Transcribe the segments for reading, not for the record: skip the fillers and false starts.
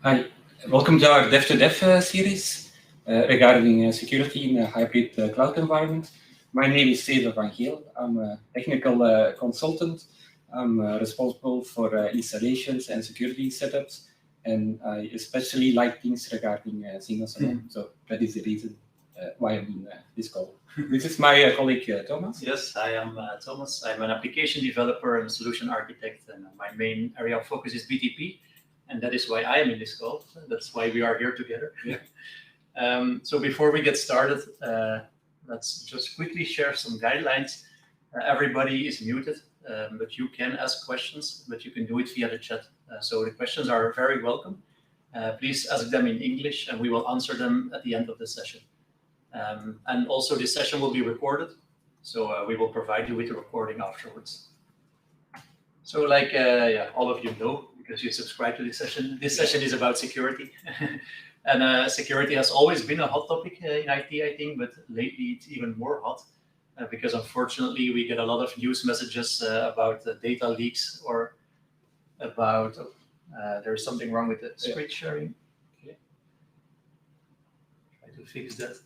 Hi, welcome to our Dev2Dev series regarding security in a hybrid cloud environment. My name is Steven van Geel. I'm a technical consultant. I'm responsible for installations and security setups, and I especially like things regarding single sign-on. So that is the reason why I'm in this call. This is my colleague Thomas. Yes, I am Thomas. I'm an application developer and a solution architect, and my main area of focus is BTP. And that is why I am in this call. That's why we are here together. Yeah. So before we get started, let's just quickly share some guidelines. Everybody is muted, but you can ask questions, but you can do it via the chat. So the questions are very welcome. Please ask them in English, and we will answer them at the end of the session. And also this session will be recorded, so we will provide you with a recording afterwards. So like all of you know, because you subscribe to this session is about security. And security has always been a hot topic in IT, I think, but lately it's even more hot because unfortunately we get a lot of news messages about data leaks or about there's something wrong with the screen sharing. Okay. Try to fix that.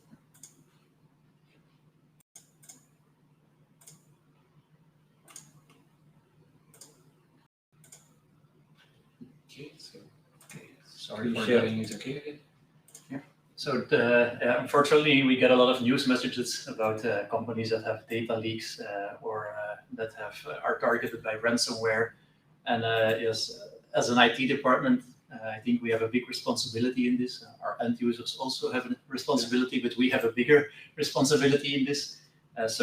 Sorry for sharing is okay. Yeah. So unfortunately, we get a lot of news messages about companies that have data leaks or that are targeted by ransomware. And yes, as an IT department, I think we have a big responsibility in this. Our end users also have a responsibility, but we have a bigger responsibility in this. That's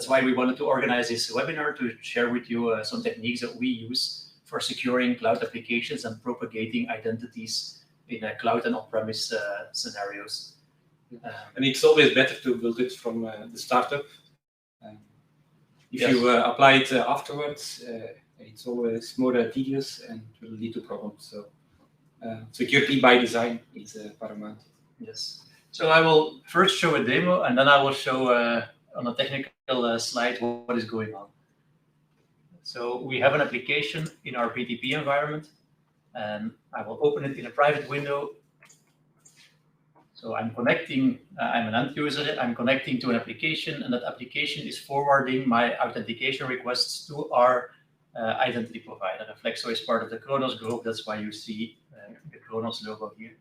why we wanted to organize this webinar to share with you some techniques that we use for securing cloud applications and propagating identities in cloud and on-premise scenarios. And it's always better to build it from the startup. If you apply it afterwards, it's always more tedious and will lead to problems. So security by design is paramount. Yes. So I will first show a demo, and then I will show on a technical slide what is going on. So we have an application in our BTP environment, and I will open it in a private window. So I'm connecting, I'm an end user, I'm connecting to an application, and that application is forwarding my authentication requests to our identity provider. Flexo is part of the Kronos group, that's why you see the Kronos logo here.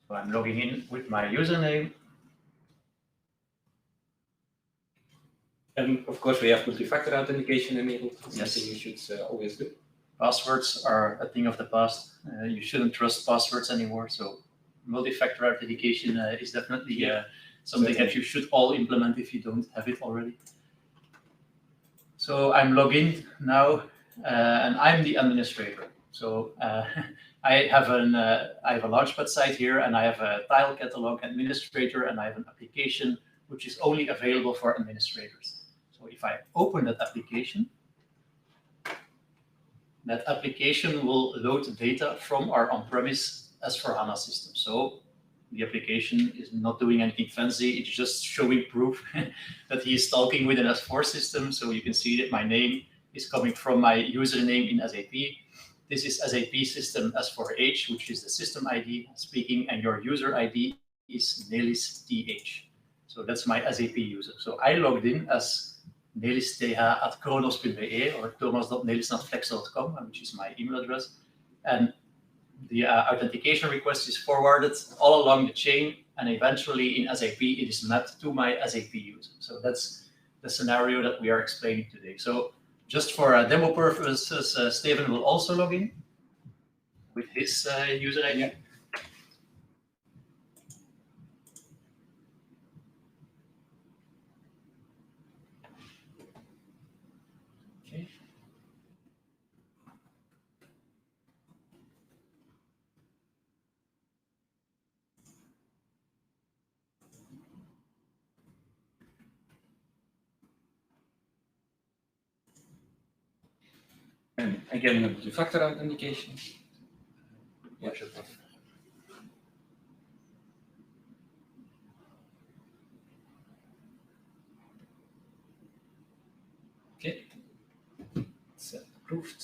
So I'm logging in with my username. And of course, we have multi-factor authentication enabled. Yes. Something you should always do. Passwords are a thing of the past. You shouldn't trust passwords anymore. So multi-factor authentication is definitely something that you should all implement if you don't have it already. So I'm logged in now, and I'm the administrator. So I have a Launchpad site here, and I have a tile catalog administrator, and I have an application which is only available for administrators. So if I open that application will load data from our on-premise S/4HANA system. So the application is not doing anything fancy. It's just showing proof that he is talking with an S4 system. So you can see that my name is coming from my username in SAP. This is SAP system S4H, which is the system ID speaking, and your user ID is NelisTH. So that's my SAP user. So I logged in as nelisth@kronos.be or thomas.nelis@flexo.com, which is my email address. And the authentication request is forwarded all along the chain, and eventually in SAP, it is mapped to my SAP user. So that's the scenario that we are explaining today. So just for demo purposes, Steven will also log in with his user ID. Yeah. Okay. And again, multi-factor authentication. Yeah. Okay. So approved.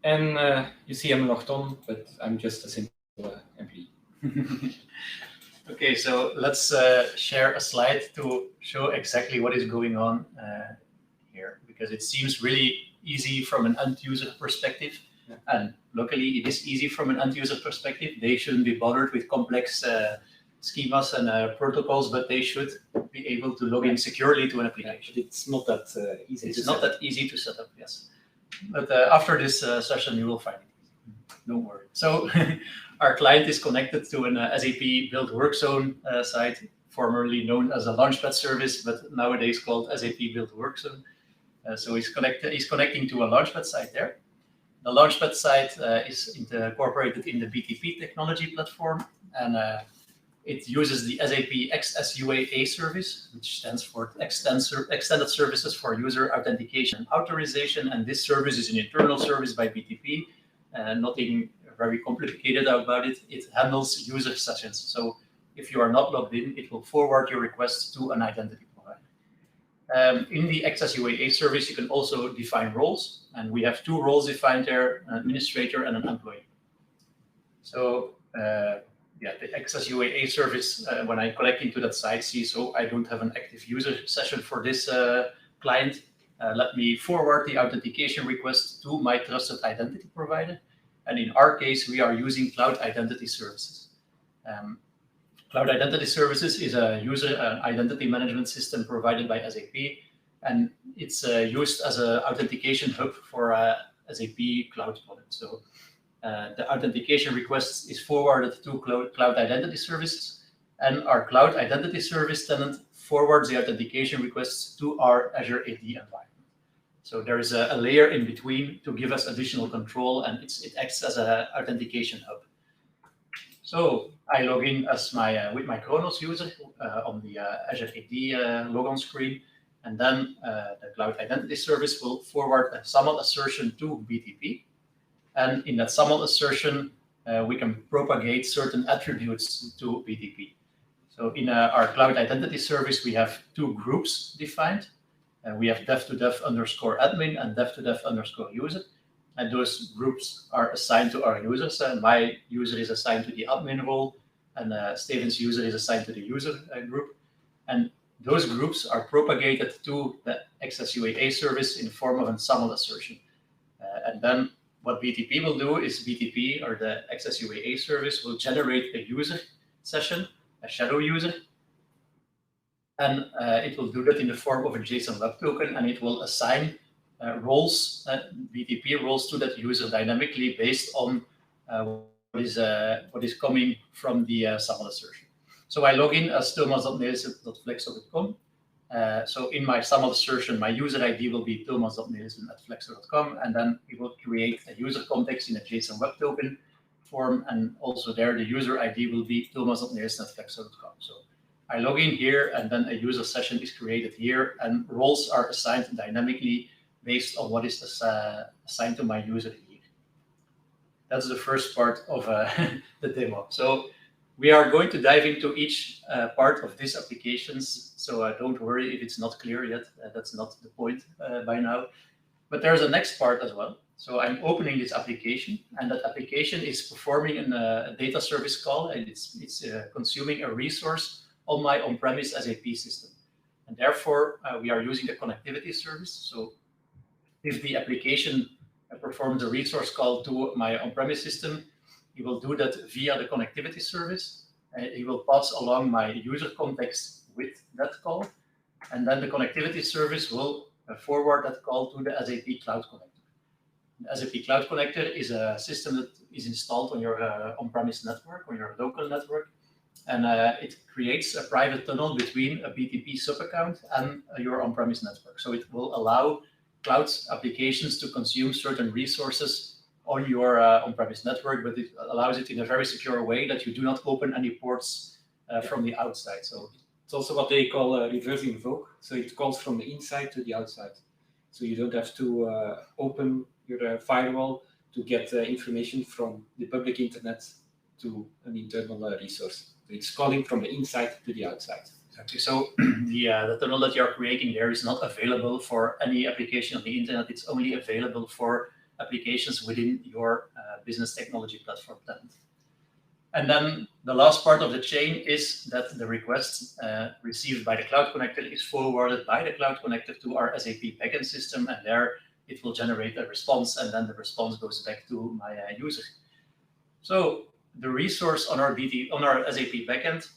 And you see I'm logged on, but I'm just a simple employee. Okay, so let's share a slide to show exactly what is going on here, because it seems really easy from an end user perspective. Yeah. And luckily, it is easy from an end user perspective. They shouldn't be bothered with complex schemas and protocols, but they should be able to log in securely to an application. Yeah, it's not that easy. It's not that easy to set up, yes. But after this session, you will find it. Don't worry. So our client is connected to an SAP Build Work Zone site, formerly known as a Launchpad service, but nowadays called SAP Build Work Zone. So he's connecting to a Launchpad site there. The Launchpad site is incorporated in the BTP technology platform, and it uses the SAP XSUAA service, which stands for Extended Services for User Authentication and Authorization. And this service is an internal service by BTP. Nothing very complicated about it. It handles user sessions. So if you are not logged in, it will forward your request to an identity provider. In the XSUAA service, you can also define roles. And we have two roles defined there, an administrator and an employee. So yeah, the XSUAA service, when I connect into that site, sees, so I don't have an active user session for this client. Let me forward the authentication request to my trusted identity provider. And in our case, we are using Cloud Identity Services. Cloud Identity Services is a user identity management system provided by SAP, and it's used as an authentication hub for SAP Cloud product. So the authentication request is forwarded to Cloud Identity Services, and our Cloud Identity Service tenant forwards the authentication requests to our Azure AD environment. So there is a layer in between to give us additional control, and it acts as an authentication hub. So I log in as with my Kronos user on the Azure AD logon screen, and then the Cloud Identity Service will forward a SAML assertion to BTP. And in that SAML assertion, we can propagate certain attributes to BTP. So in our Cloud Identity Service, we have two groups defined. We have Dev2Dev_admin and Dev2Dev_user. And those groups are assigned to our users. My user is assigned to the admin role, and Steven's user is assigned to the user group. And those groups are propagated to the XSUAA service in the form of a SAML assertion. And then what BTP will do is BTP, or the XSUAA service, will generate a user session, a shadow user. And it will do that in the form of a JSON Web Token, and it will assign roles, BTP roles, to that user dynamically based on what is coming from the SAML assertion. So I log in as thomas.nelissen.flexo.com. So in my SAML assertion, my user ID will be thomas.nelissen@flexo.com, and then we will create a user context in a JSON Web Token form, and also there the user ID will be thomas.nelissen@flexo.com. So I log in here, and then a user session is created here, and roles are assigned dynamically based on what is assigned to my user here. That's the first part of the demo. So we are going to dive into each part of these applications. So don't worry if it's not clear yet. That's not the point by now. But there's a next part as well. So I'm opening this application, and that application is performing a data service call, and it's consuming a resource on my on-premise SAP system. And therefore, we are using the connectivity service. So if the application performs a resource call to my on-premise system, it will do that via the connectivity service. It will pass along my user context with that call. And then the connectivity service will forward that call to the SAP Cloud Connector. The SAP Cloud Connector is a system that is installed on your on-premise network, on your local network. And it creates a private tunnel between a BTP sub-account and your on-premise network. So it will allow cloud applications to consume certain resources on your on-premise network, but it allows it in a very secure way that you do not open any ports from the outside. So it's also what they call reverse invoke. So it calls from the inside to the outside. So you don't have to open your firewall to get information from the public internet to an internal resource. So it's calling from the inside to the outside. Exactly. So the tunnel that you're creating there is not available for any application on the internet. It's only available for applications within your business technology platform tenant. And then the last part of the chain is that the request received by the Cloud Connector is forwarded by the Cloud Connector to our SAP backend system, and there it will generate a response, and then the response goes back to my user. So the resource on our SAP backend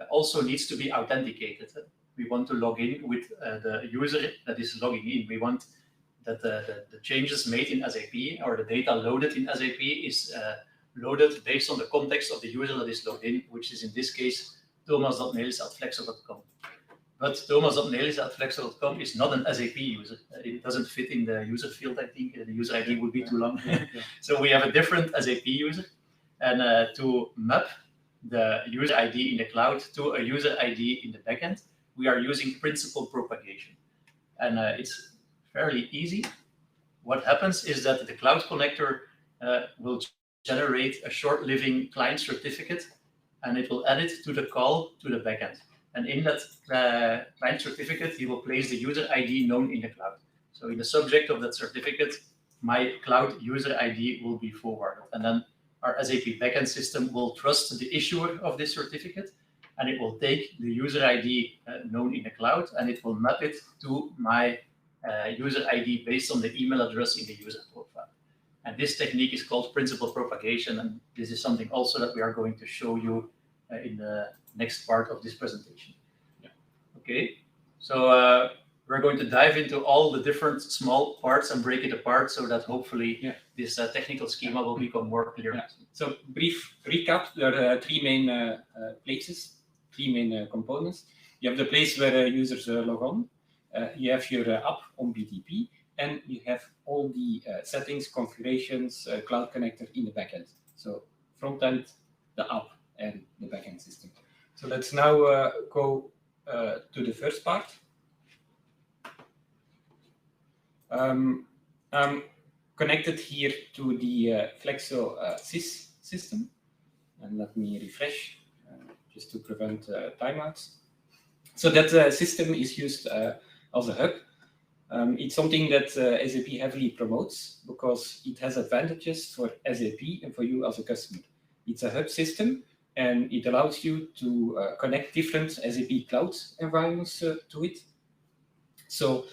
also needs to be authenticated. We want to log in with the user that is logging in. We want that the changes made in SAP or the data loaded in SAP is loaded based on the context of the user that is logged in, which is in this case thomas.nelis@flexo.com. But thomas.nelis@flexo.com is not an SAP user. It doesn't fit in the user field, I think. The user ID would be too long. So we have a different SAP user. And to map the user ID in the cloud to a user ID in the backend, we are using principal propagation. And it's fairly easy. What happens is that the Cloud Connector will generate a short-living client certificate, and it will add it to the call to the backend. And in that client certificate, he will place the user ID known in the cloud. So in the subject of that certificate, my cloud user ID will be forwarded. And then our SAP backend system will trust the issuer of this certificate, and it will take the user ID known in the cloud, and it will map it to my user ID based on the email address in the user profile. And this technique is called principal propagation, and this is something also that we are going to show you in the next part of this presentation. Yeah. Okay, so we're going to dive into all the different small parts and break it apart so that hopefully this technical schema will become more clear. Yeah. So brief recap, there are three main places, three main components. You have the place where users log on, you have your app on BTP, and you have all the settings, configurations, Cloud Connector in the backend. So front end, the app, and the backend system. So let's now go to the first part. I'm connected here to the Flexo sys system, and let me refresh just to prevent timeouts. So that system is used as a hub. It's something that SAP heavily promotes because it has advantages for SAP and for you as a customer. It's a hub system, and it allows you to connect different SAP cloud environments to it. So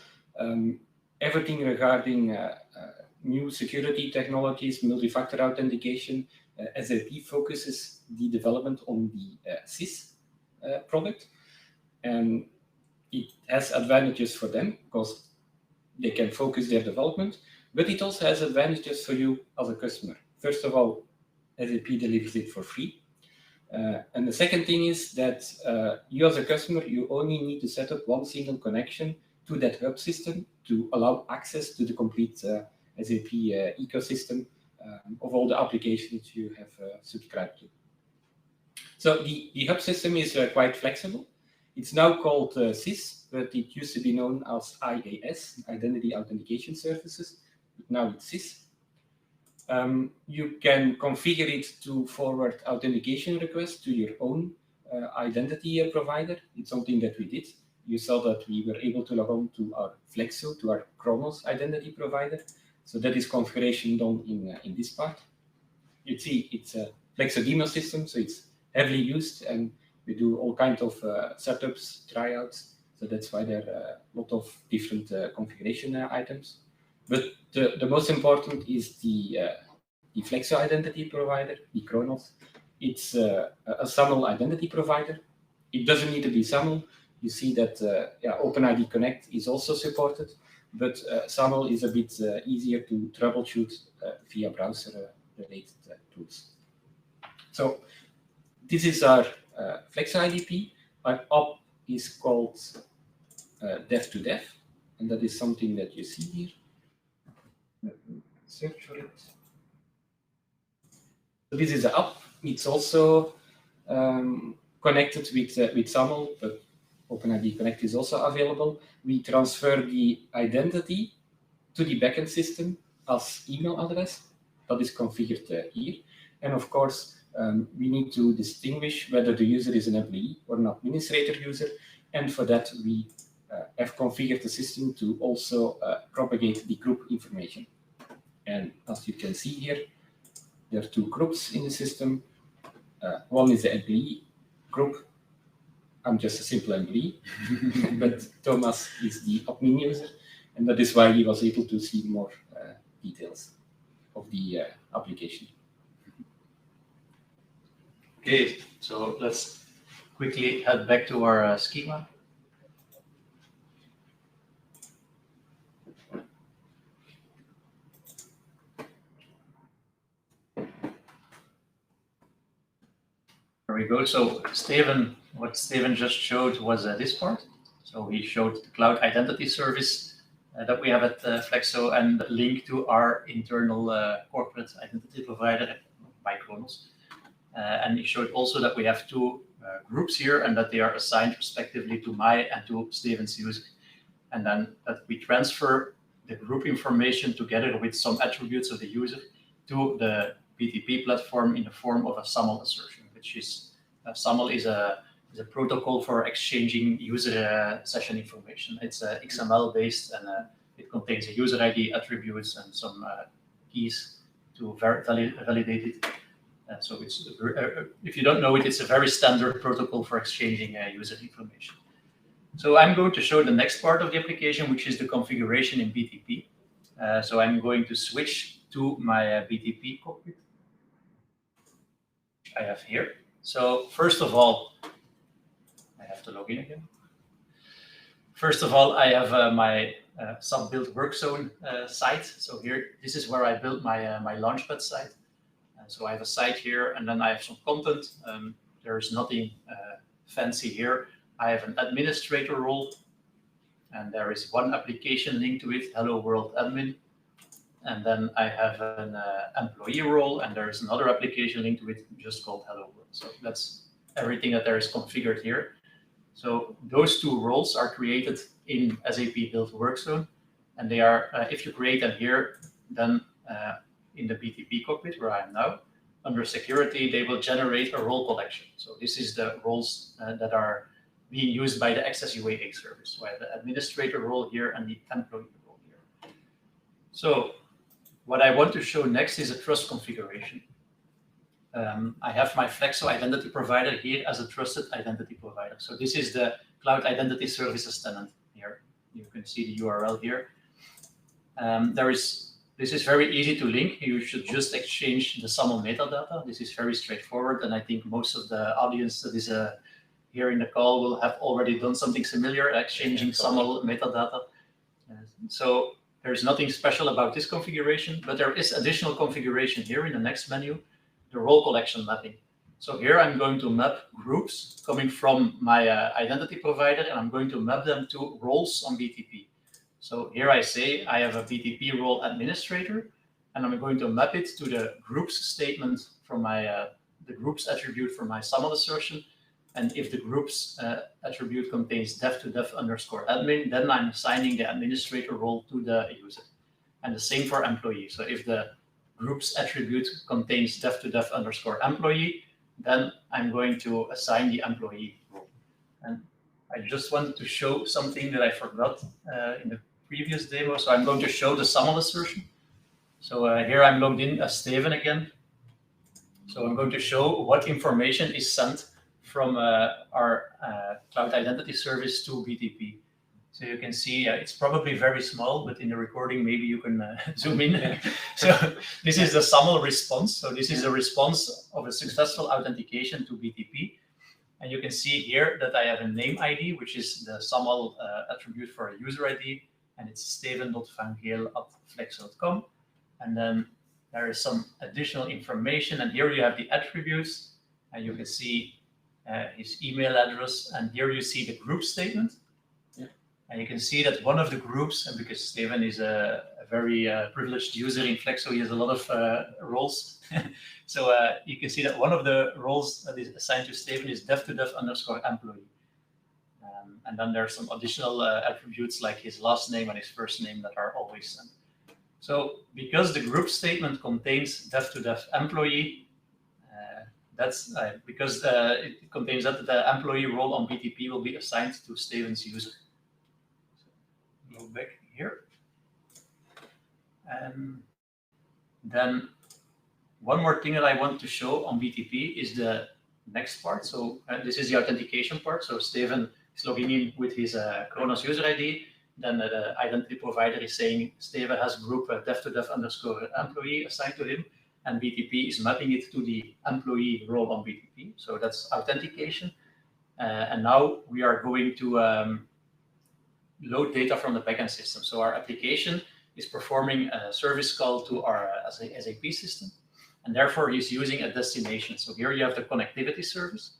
everything regarding new security technologies, multi-factor authentication, SAP focuses the development on the SIS product. And it has advantages for them because they can focus their development, but it also has advantages for you as a customer. First of all, SAP delivers it for free. And the second thing is that you as a customer, you only need to set up one single connection to that hub system to allow access to the complete SAP ecosystem of all the applications you have subscribed to. So the hub system is quite flexible. It's now called SIS, but it used to be known as IAS, Identity Authentication Services, but now it's SIS. You can configure it to forward authentication requests to your own identity provider. It's something that we did. You saw that we were able to log on to our Flexo, to our Kronos identity provider. So that is configuration done in this part. You see, it's a Flexo demo system, so it's heavily used, and we do all kinds of setups, tryouts. So that's why there are a lot of different configuration items. But the most important is the Flexo identity provider, the Kronos. It's a SAML identity provider. It doesn't need to be SAML. You see that OpenID Connect is also supported, but SAML is a bit easier to troubleshoot via browser-related tools. So this is our Flexo IDP. Our app is called Dev2Dev, and that is something that you see here. Let me search for it. So this is the app. It's also connected with SAML, but OpenID Connect is also available. We transfer the identity to the backend system as email address. That is configured here. And of course, we need to distinguish whether the user is an employee or an administrator user. And for that, we have configured the system to also propagate the group information. And as you can see here, there are two groups in the system. One is the employee group. I'm just a simple employee, but Thomas is the admin user, and that is why he was able to see more details of the application. Okay, so let's quickly head back to our schema. There we go. So what Steven just showed was this part. So he showed the cloud identity service that we have at Flexo and the link to our internal corporate identity provider by Kronos. And he showed also that we have two groups here and that they are assigned respectively to my and to Steven's user. And then that we transfer the group information together with some attributes of the user to the BTP platform in the form of a SAML assertion, which is SAML is a protocol for exchanging user session information. It's XML based and it contains a user ID, attributes, and some keys to validate it. So it's if you don't know it, it's a very standard protocol for exchanging user information. So I'm going to show the next part of the application, which is the configuration in BTP. So I'm going to switch to my BTP cockpit I have here. So first of all, I have to log in again. First of all, I have my SAP Build Work Zone site. So here, this is where I built my my Launchpad site. So I have a site here, and then I have some content. There is nothing fancy here. I have an administrator role, and there is one application linked to it, Hello World Admin. And then I have an employee role, and there is another application linked to it just called Hello World. So that's everything that there is configured here. So those two roles are created in SAP Build Work Zone, and they are, if you create them here, then in the BTP cockpit where I am now, under security, they will generate a role collection. So this is the roles that are being used by the Access UAA service. So I have the administrator role here and the employee role here. So what I want to show next is a trust configuration. I have my Flexo identity provider here as a trusted identity provider. So this is the Cloud Identity Services tenant here. You can see the URL here. This is very easy to link. You should just exchange the SAML metadata. This is very straightforward, and I think most of the audience that is here in the call will have already done something similar, exchanging SAML metadata. So there's nothing special about this configuration, but there is additional configuration here in the next menu, the role collection mapping. So here I'm going to map groups coming from my identity provider, and I'm going to map them to roles on BTP. So here I say I have a BTP role administrator, and I'm going to map it to the groups statement from my the groups attribute for my SAML assertion. And if the groups attribute contains Dev2Dev_admin, then I'm assigning the administrator role to the user. And the same for employee. So if the groups attribute contains Dev2Dev_employee, then I'm going to assign the employee role. And I just wanted to show something that I forgot in the previous demo. So I'm going to show the SAML assertion. So here I'm logged in as Steven again. So I'm going to show what information is sent from our Cloud Identity Service to BTP. So you can see it's probably very small, but in the recording, maybe you can zoom in. So this is the SAML response. So this is a response of a successful authentication to BTP. And you can see here that I have a name ID, which is the SAML attribute for a user ID. And it's steven.vangeel@flexo.com. And then there is some additional information. And here you have the attributes. And you can see his email address. And here you see the group statement. Yeah. And you can see that one of the groups, and because Steven is a very privileged user in Flexo, he has a lot of roles. So you can see that one of the roles that is assigned to Steven is Dev2Dev_employee. And then there are some additional attributes like his last name and his first name that are always sent. So because the group statement contains Dev2Dev employee, that's because it contains that the employee role on BTP will be assigned to Steven's user. So go back here. And then one more thing that I want to show on BTP is the next part. So this is the authentication part. So Steven is logging in with his Kronos user ID. Then the identity provider is saying Steven has group dev2dev underscore employee assigned to him, and BTP is mapping it to the employee role on BTP. So that's authentication. And now we are going to load data from the backend system. So our application is performing a service call to our SAP system, and therefore he's using a destination. So here you have the connectivity service,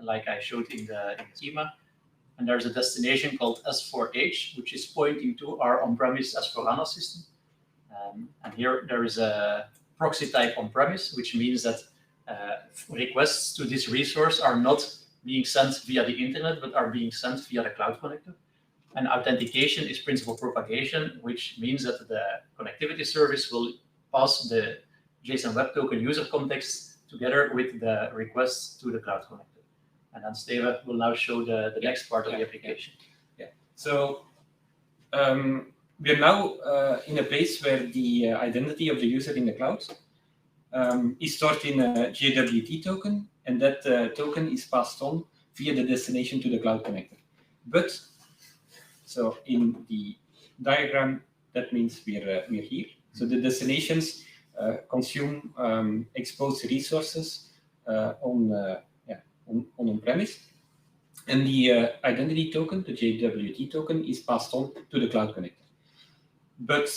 like I showed in the schema. And there's a destination called S4H, which is pointing to our on-premise S4HANA system. And here there is a proxy type on-premise, which means that requests to this resource are not being sent via the internet, but are being sent via the cloud connector. And authentication is principal propagation, which means that the connectivity service will pass the JSON Web Token user context together with the requests to the cloud connector. And then Steven will now show the next part of the application. Yeah. So we're now in a place where the identity of the user in the cloud is stored in a JWT token, and that token is passed on via the destination to the cloud connector. But so in the diagram, that means we're here. So the destinations consume exposed resources on-premise, and the identity token, the JWT token, is passed on to the cloud connector. But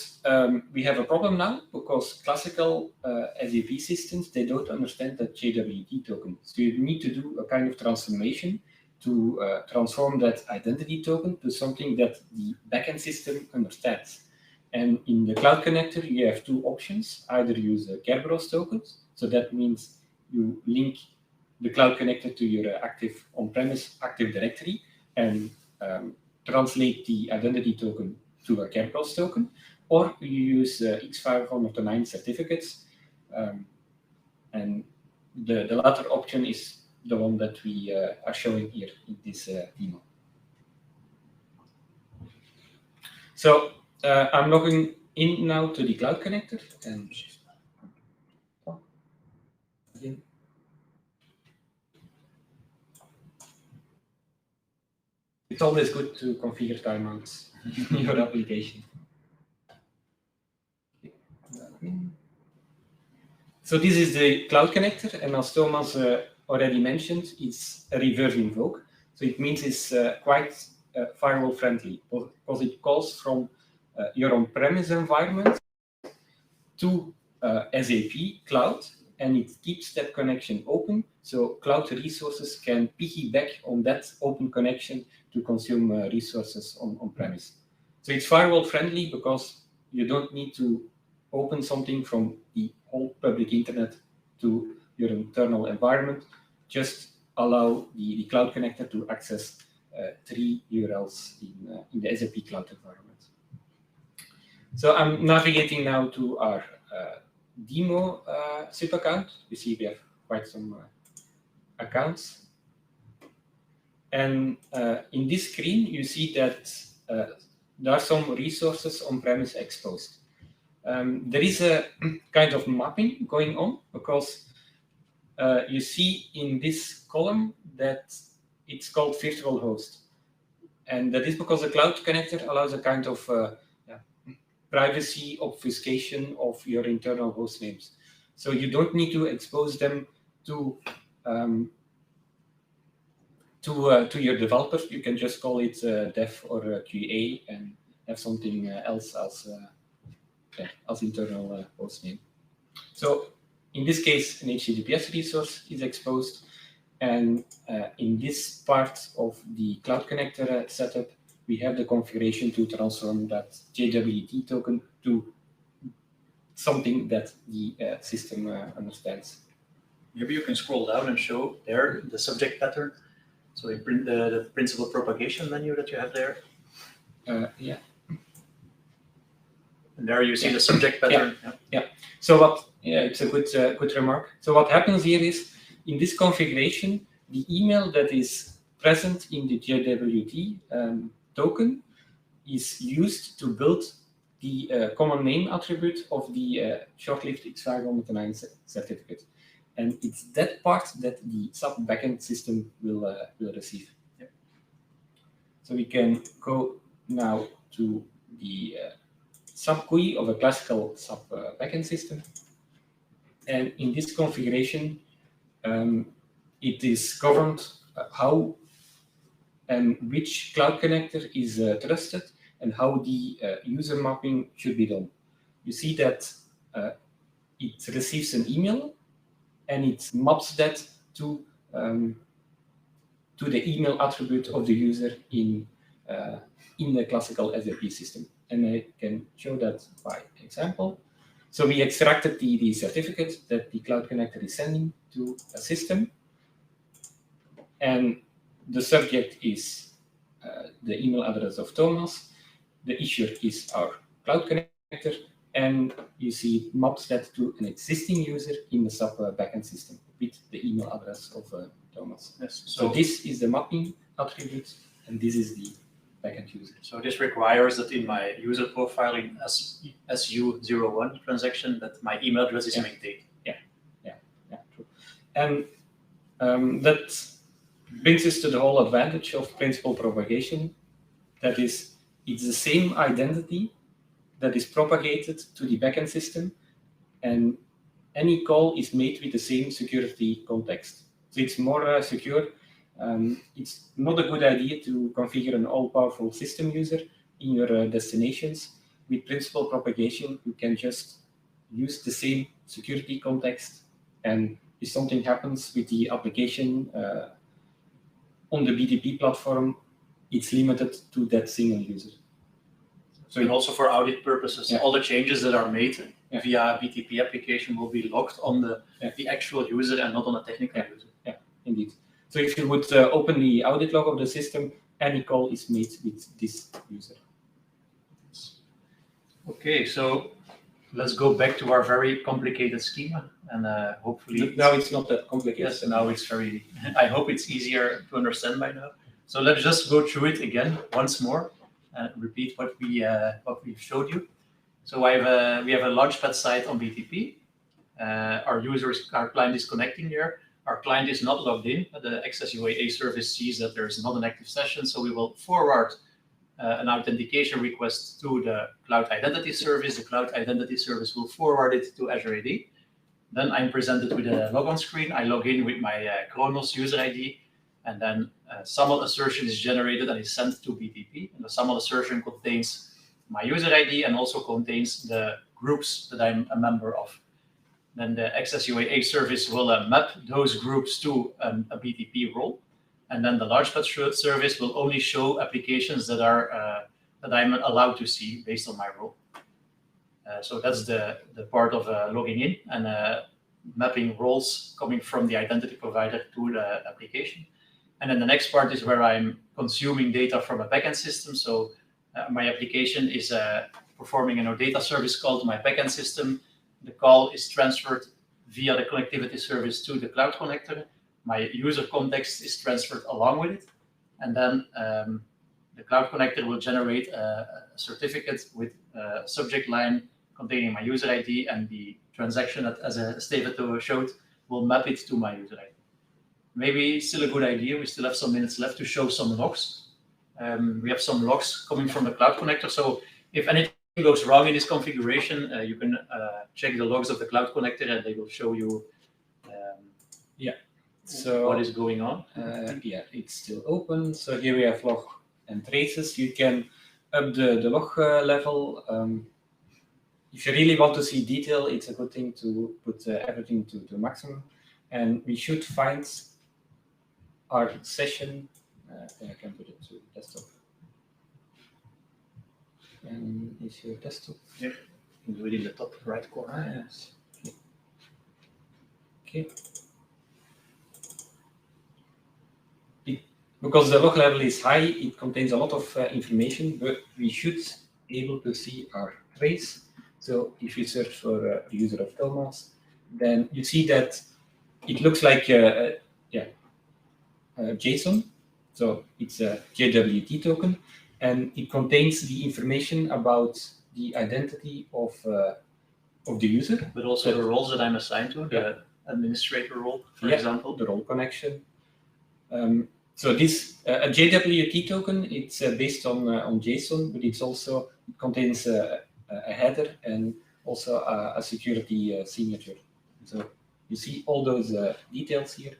we have a problem now because classical SAP systems, they don't understand that JWT token. So you need to do a kind of transformation to transform that identity token to something that the backend system understands. And in the cloud connector, you have two options. Either use Kerberos tokens, so that means you link the cloud connector to your active on-premise Active Directory and translate the identity token to a Kerberos token, or you use X509 certificates, and the latter option is the one that we are showing here in this demo. So I'm logging in now to the cloud connector, and again. It's always good to configure timeouts in your application. So this is the cloud connector, and as Thomas already mentioned, it's a reverse invoke. So it means it's quite firewall friendly because it calls from your on-premise environment to SAP Cloud, and it keeps that connection open, so cloud resources can piggyback on that open connection to consume resources on-premise. So it's firewall friendly because you don't need to open something from the whole public internet to your internal environment. Just allow the cloud connector to access 3 URLs in the SAP Cloud environment. So I'm navigating now to our demo SIP account. You see we have quite some accounts. And in this screen, you see that there are some resources on-premise exposed. There is a kind of mapping going on because you see in this column that it's called virtual host. And that is because the cloud connector allows a kind of privacy obfuscation of your internal host names. So you don't need to expose them to your developers. You can just call it dev or QA and have something else as internal host name. So in this case, an HTTPS resource is exposed. And in this part of the cloud connector setup, we have the configuration to transform that JWT token to something that the system understands. Maybe you can scroll down and show there the subject pattern. So you print the principal propagation menu that you have there. Yeah. And there you see the subject pattern. Yeah. So what? Yeah, it's a good remark. So what happens here is in this configuration, the email that is present in the JWT token is used to build the common name attribute of the short-lived X509 certificate. And it's that part that the SAP backend system will receive. Yep. So we can go now to the SAP GUI of a classical SAP backend system. And in this configuration, it is governed how and which cloud connector is trusted and how the user mapping should be done. You see that it receives an email and it maps that to the email attribute of the user in the classical SAP system. And I can show that by example. So we extracted the certificate that the cloud connector is sending to a system. And the subject is the email address of Thomas. The issuer is our cloud connector. And you see it maps that to an existing user in the SAP backend system with the email address of Thomas. Yes. So this is the mapping attribute, and this is the backend user. So this requires that in my user profile in SU01 transaction that my email address is maintained. Yeah, true. And that brings us to the whole advantage of principal propagation. That is, it's the same identity that is propagated to the backend system, and any call is made with the same security context. So it's more secure. It's not a good idea to configure an all-powerful system user in your destinations. With principal propagation, you can just use the same security context, and if something happens with the application on the BTP platform, it's limited to that single user. So and also for audit purposes, all the changes that are made via BTP application will be logged on the actual user and not on the technical user. Yeah, indeed. So if you would open the audit log of the system, any call is made with this user. Okay, so let's go back to our very complicated schema, and hopefully now it's not that complicated. Yes, now it's very. I hope it's easier to understand by now. So let's just go through it again once more and repeat what we've showed you. So we have a launchpad site on BTP. Our client is connecting there. Our client is not logged in, but the Access UAA service sees that there is not an active session, so we will forward an authentication request to the Cloud Identity Service. The Cloud Identity Service will forward it to Azure AD. Then I'm presented with a logon screen. I log in with my Kronos user ID, and then a SAML assertion is generated and is sent to BTP. And the SAML assertion contains my user ID and also contains the groups that I'm a member of. Then the Access UAA service will map those groups to a BTP role. And then the launchpad service will only show applications that I'm allowed to see based on my role. So that's the part of logging in and mapping roles coming from the identity provider to the application. And then the next part is where I'm consuming data from a backend system. So my application is performing an OData service call to my backend system. The call is transferred via the connectivity service to the cloud connector. My user context is transferred along with it. And then the cloud connector will generate a certificate with a subject line containing my user ID, and the transaction that, as Steven showed, will map it to my user ID. Maybe still a good idea. We still have some minutes left to show some logs. We have some logs coming from the cloud connector. So if anything goes wrong in this configuration, you can check the logs of the cloud connector, and they will show you so what is going on. It's still open. So here we have log and traces. You can up the log level. If you really want to see detail, it's a good thing to put everything to maximum. And we should find our session. I can put it to desktop. And is your desktop? Yeah, you can do it in the top right corner. Yes. Okay. Because the log level is high, it contains a lot of information, but we should be able to see our trace. So if you search for the user of Thomas, then you see that it looks like JSON. So it's a JWT token, and it contains the information about the identity of the user, but also the roles that I'm assigned to, the administrator role, for example. The role connection. So this a JWT token, it's based on JSON, but it contains a header and also a security signature. So you see all those details here,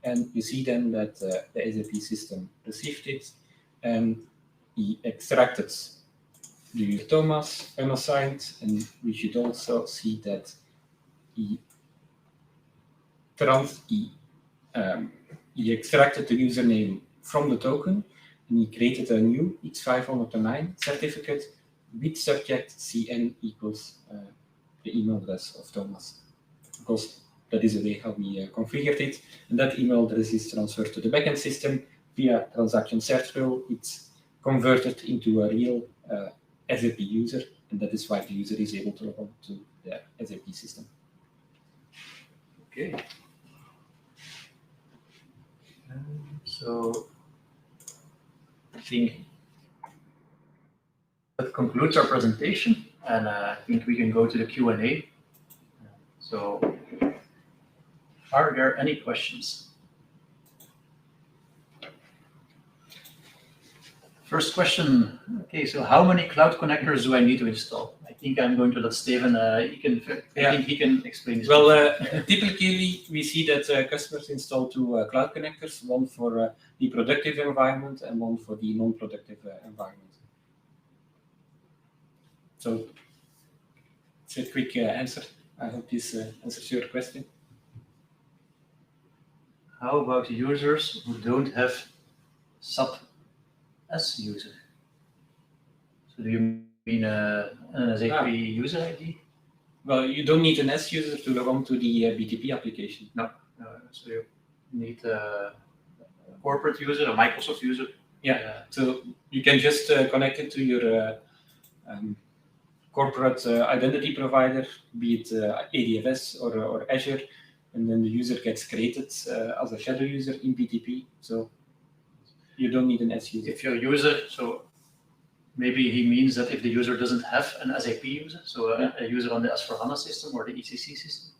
and you see then that the SAP system received it, and he extracted the user Thomas unassigned, and we should also see that he extracted the username from the token, and he created a new X509 certificate with subject CN equals the email address of Thomas, because that is the way how we configured it, and that email address is transferred to the backend system via transaction search rule. It's converted into a real SAP user, and that is why the user is able to log on to the SAP system. Okay. So I think that concludes our presentation, and I think we can go to the Q&A. So are there any questions? First question, okay, so how many cloud connectors do I need to install? I think I'm going to let Steven, I think he can explain this. Well, typically we see that customers install two cloud connectors, one for the productive environment and one for the non-productive environment. So it's a quick answer. I hope this answers your question. How about users who don't have SAP as user? So do you mean an SAP user ID? Well, you don't need an S user to log on to the BTP application. No, so you need a corporate user, a Microsoft user. Yeah, so you can just connect it to your corporate identity provider, be it ADFS or Azure, and then the user gets created as a shadow user in BTP. So you don't need an S user. If your user, so maybe he means that if the user doesn't have an SAP user, so a user on the S4HANA system or the ECC system,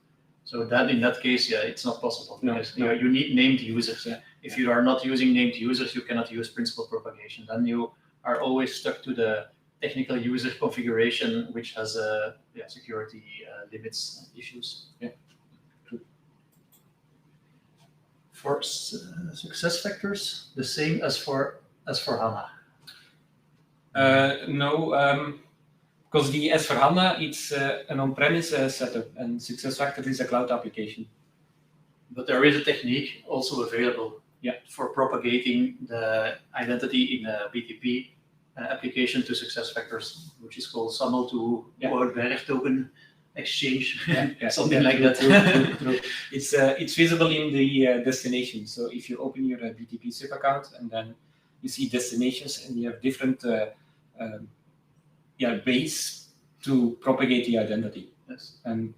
so that in that case, it's not possible, because you need named users. If you are not using named users, you cannot use principal propagation. Then you are always stuck to the technical user configuration, which has security limits issues. Yeah. For success factors, the same as for HANA. No, because the S4HANA, it's an on-premise setup, and SuccessFactors is a cloud application. But there is a technique also available for propagating the identity in a BTP application to SuccessFactors, which is called SAML to Berg token exchange, something like that. True. It's visible in the destination. So if you open your BTP SIP account and then you see destinations, and you have different ways to propagate the identity. Yes. And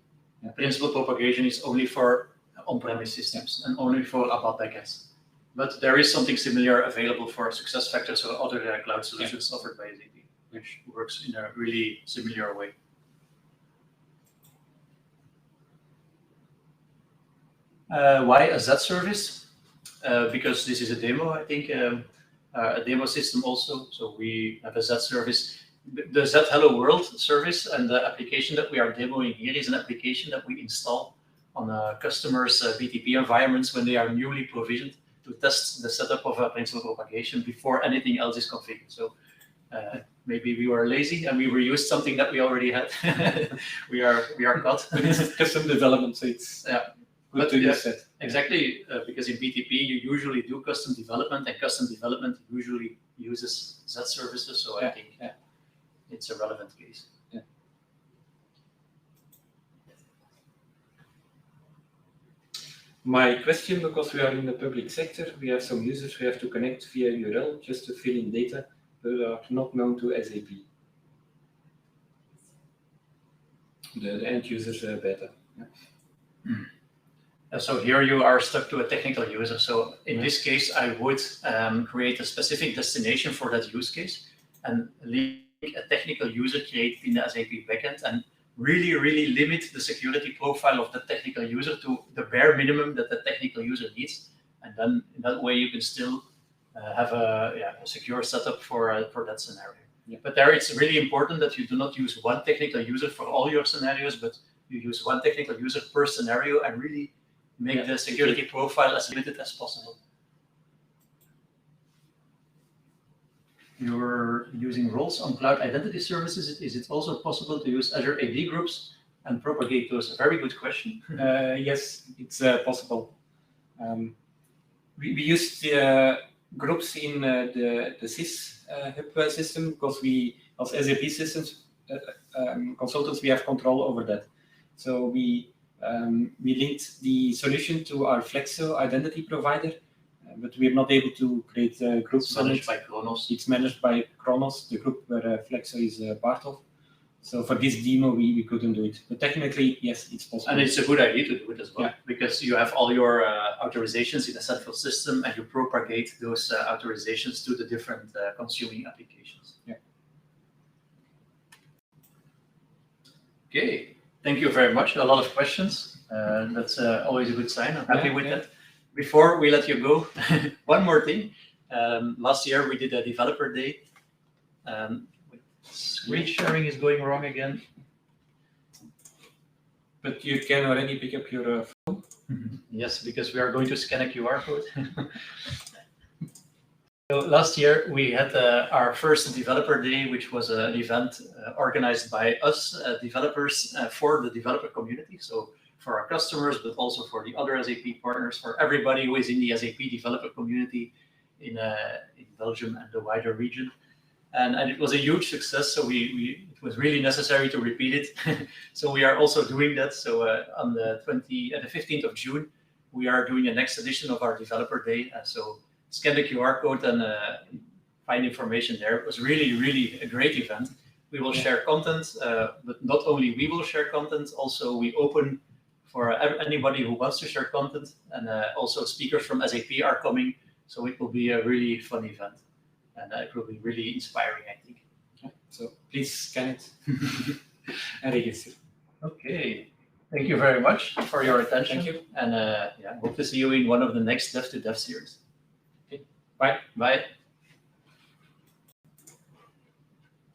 principal propagation is only for on-premise systems and only for ABAP backends. But there is something similar available for SuccessFactors or other cloud solutions offered by SAP, which works in a really similar way. Why a Z service? Because this is a demo, I think, a demo system also. So we have a Z service. The Z Hello World service and the application that we are demoing here is an application that we install on a customer's BTP environments when they are newly provisioned to test the setup of a principal propagation before anything else is configured. So maybe we were lazy and we reused something that we already had. we are caught. But it's custom development, so it's good to use it. Exactly, because in BTP you usually do custom development, and custom development usually uses Z services. So I think it's a relevant case. Yeah. My question, because we are in the public sector, we have some users who have to connect via URL just to fill in data that are not known to SAP. The end users beta. So here you are stuck to a technical user. So in this case, I would create a specific destination for that use case and link a technical user created in the SAP backend and really limit the security profile of the technical user to the bare minimum that the technical user needs. And then in that way, you can still have a secure setup for that scenario. Yeah. But there it's really important that you do not use one technical user for all your scenarios, but you use one technical user per scenario and really make the security profile as limited as possible. You're using roles on cloud identity services. Is it also possible to use Azure AD groups and propagate those? A very good question. Yes, it's possible. We used groups in the SIS hub system because we, as SAP systems consultants, we have control over that. So we linked the solution to our Flexo identity provider, but we're not able to create groups. Managed by Kronos. It's managed by Kronos, the group where Flexo is part of. So for this demo, we couldn't do it. But technically, yes, it's possible. And it's a good idea to do it as well, because you have all your authorizations in a central system and you propagate those authorizations to the different consuming applications. Yeah. Okay, thank you very much. A lot of questions. That's always a good sign. I'm happy with that. Before we let you go, one more thing. Last year we did a developer day. Screen sharing is going wrong again. But you can already pick up your phone. Yes, because we are going to scan a QR code. So last year we had our first developer day, which was an event organized by us developers for the developer community. So for our customers, but also for the other SAP partners, for everybody who is in the SAP developer community in Belgium and the wider region. And it was a huge success, so it was really necessary to repeat it. So we are also doing that. So on the 15th of June, we are doing the next edition of our developer day. So scan the QR code and find information there. It was really a great event. We will share content, but not only we will share content, also we open for anybody who wants to share content, and also speakers from SAP are coming. So it will be a really fun event. And it will be really inspiring, I think. So please scan it and register. Okay. Thank you very much for your attention. Thank you. And hope to see you in one of the next Dev2Dev series. Okay. Bye. Bye.